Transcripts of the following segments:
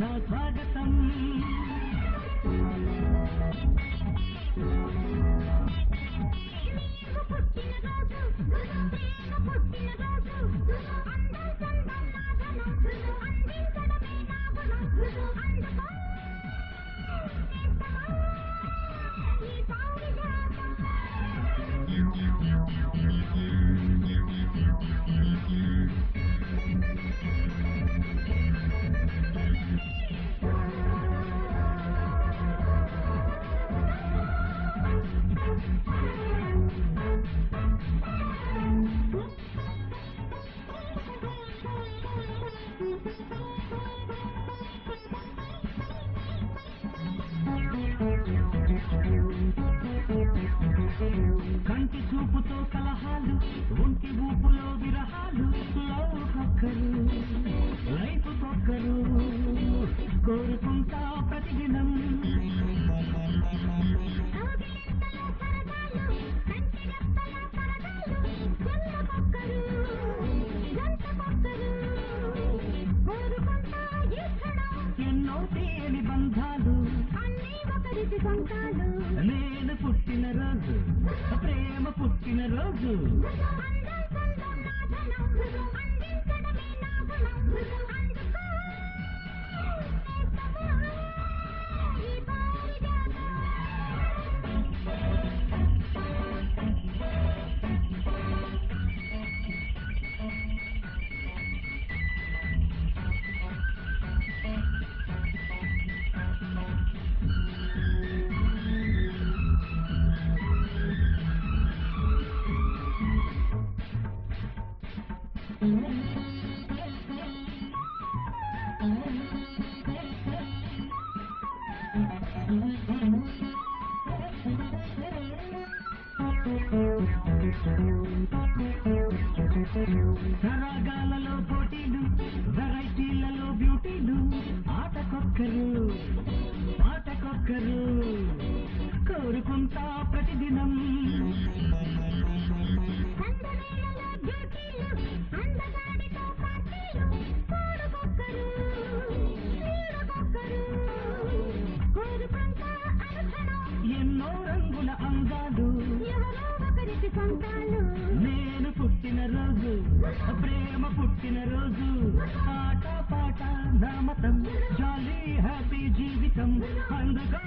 నా స్వాగతం. కంటి చూపుతో కలహాలు, ఒంటి ఊపులో విరహాలు, లవ్ కొక్కరు లైఫ్ కొక్కరు కోరుకుంటా ప్రతిదినం. ఎన్నో తేలి బంధాలు, నేను పుట్టిన రోజు ప్రేమ పుట్టిన రోజు. సరాగాలలో పోటీలు, వెరైటీలలో బ్యూటీలు, ఆటకొక్కరు పాటకొక్కరు కోరుకుంటా ప్రతిదినం. ఎన్నో రంగుల అందాలు, నేను పుట్టిన రోజు ప్రేమ పుట్టిన రోజు. ఆట పాట నామతం, జాలీ హ్యాపీ జీవితం. అందుగా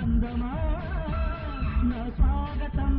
అందమా నా స్వాగతం.